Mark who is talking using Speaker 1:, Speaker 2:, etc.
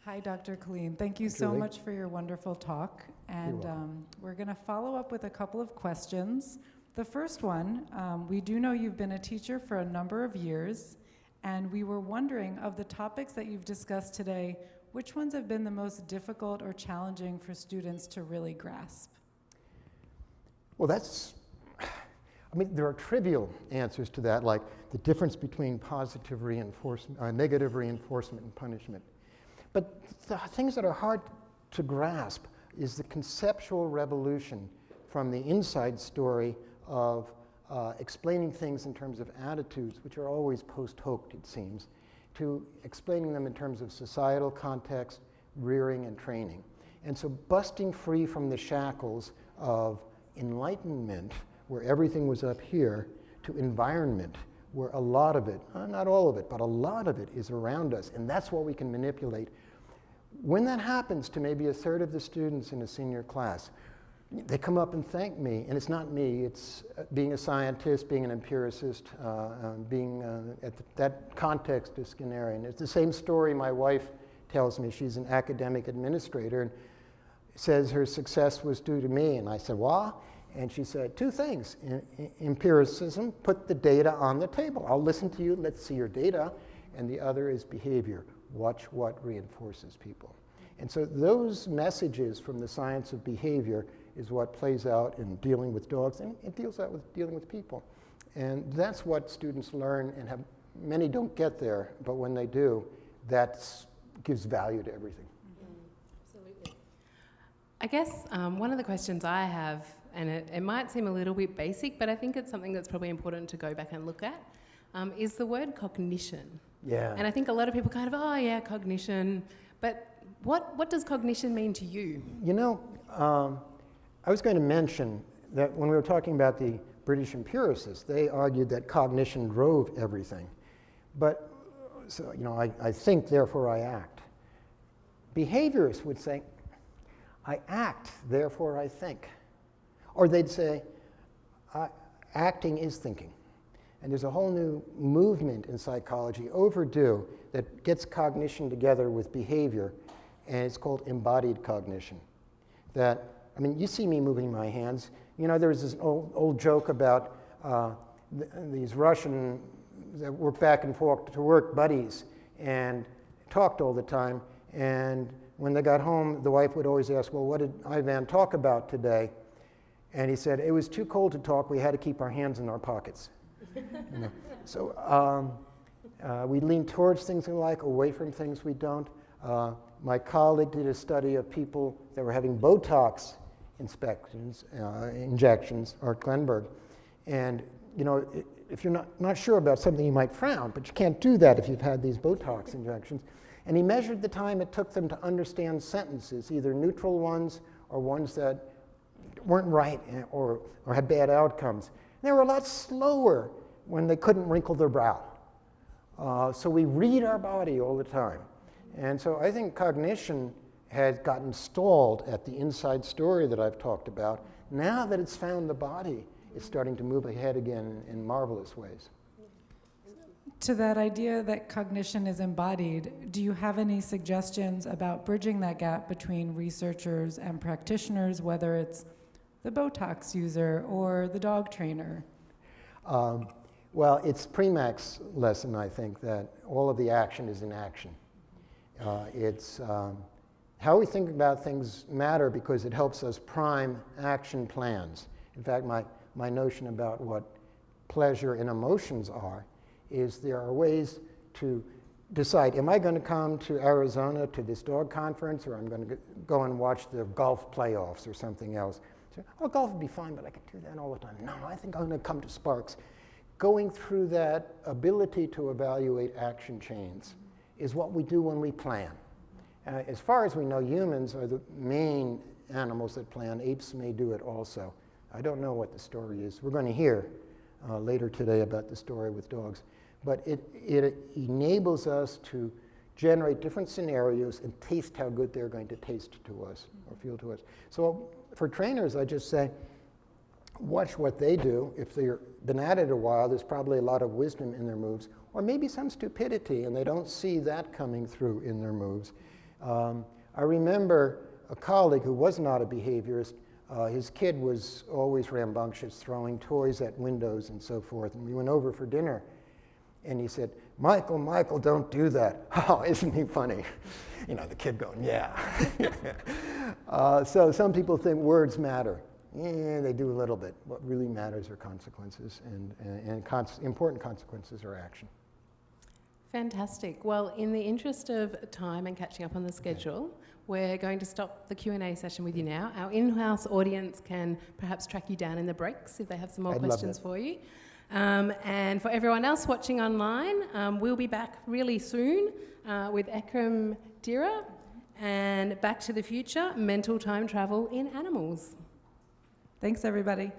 Speaker 1: Hi, Dr. Killeen. Thank you so much for your wonderful talk. And we're going to follow up with a couple of questions. The first one, we do know you've been a teacher for a number of years, and we were wondering, of the topics that you've discussed today, which ones have been the most difficult or challenging for students to really grasp?
Speaker 2: Well, there are trivial answers to that, like the difference between positive reinforcement, negative reinforcement and punishment. But the things that are hard to grasp is the conceptual revolution from the inside story of explaining things in terms of attitudes, which are always post hoc, it seems, to explaining them in terms of societal context, rearing, and training. And so busting free from the shackles of enlightenment, where everything was up here, to environment, where a lot of it, not all of it, but a lot of it is around us, and that's what we can manipulate. When that happens to maybe a third of the students in a senior class, they come up and thank me, and it's not me, it's being a scientist, being an empiricist, being that context is Skinnerian. It's the same story my wife tells me. She's an academic administrator and says her success was due to me, and I said, what? And she said, two things. Empiricism, put the data on the table. I'll listen to you, let's see your data. And the other is behavior. Watch what reinforces people. And so those messages from the science of behavior is what plays out in dealing with dogs, and it deals out with dealing with people. And that's what students learn, and many don't get there, but when they do, that gives value to everything.
Speaker 3: Absolutely. I guess one of the questions I have, and it might seem a little bit basic, but I think it's something that's probably important to go back and look at, is the word cognition.
Speaker 2: Yeah.
Speaker 3: And I think a lot of people kind of, oh yeah, cognition, but what does cognition mean to you?
Speaker 2: You know, I was going to mention that when we were talking about the British empiricists, they argued that cognition drove everything. But, so, you know, I think, therefore I act. Behaviorists would say, I act, therefore I think. Or they'd say, acting is thinking. And there's a whole new movement in psychology, overdue, that gets cognition together with behavior, and it's called embodied cognition. That, I mean, you see me moving my hands. You know, there's this old joke about these Russian that work back and forth to work buddies and talked all the time. And when they got home, the wife would always ask, well, what did Ivan talk about today? And he said, it was too cold to talk. We had to keep our hands in our pockets. You know? So we lean towards things we like, away from things we don't. My colleague did a study of people that were having Botox injections, Art Glenberg. And you know, if you're not sure about something, you might frown, but you can't do that if you've had these Botox injections. And he measured the time it took them to understand sentences, either neutral ones or ones that weren't right or had bad outcomes. And they were a lot slower when they couldn't wrinkle their brow. So we read our body all the time. And so I think cognition has gotten stalled at the inside story that I've talked about. Now that it's found the body, it's starting to move ahead again in marvelous ways.
Speaker 1: To that idea that cognition is embodied, do you have any suggestions about bridging that gap between researchers and practitioners, whether it's the Botox user or the dog trainer?
Speaker 2: Well, it's Premack's lesson, I think, that all of the action is in action. It's how we think about things matter because it helps us prime action plans. In fact, my notion about what pleasure and emotions are is there are ways to decide, am I going to come to Arizona to this dog conference, or I'm going to go and watch the golf playoffs or something else? So, oh, golf would be fine, but I could do that all the time. No, I think I'm going to come to SPARCS. Going through that ability to evaluate action chains is what we do when we plan. As far as we know, humans are the main animals that plan. Apes may do it also. I don't know what the story is. We're going to hear later today about the story with dogs. But it enables us to generate different scenarios and taste how good they're going to taste to us or feel to us. So for trainers, I just say, watch what they do. If they've been at it a while, there's probably a lot of wisdom in their moves, or maybe some stupidity, and they don't see that coming through in their moves. I remember a colleague who was not a behaviorist. His kid was always rambunctious, throwing toys at windows and so forth. And we went over for dinner, and he said, Michael, don't do that. Oh, isn't he funny? You know, the kid going, yeah. So some people think words matter. Yeah, they do a little bit. What really matters are consequences, and important consequences are action.
Speaker 3: Fantastic. Well, in the interest of time and catching up on the schedule, we're going to stop the Q&A session with you now. Our in-house audience can perhaps track you down in the breaks if they have some more questions for you. And for everyone else watching online, we'll be back really soon with Ekram Dira and Back to the Future, Mental Time Travel in Animals.
Speaker 1: Thanks, everybody.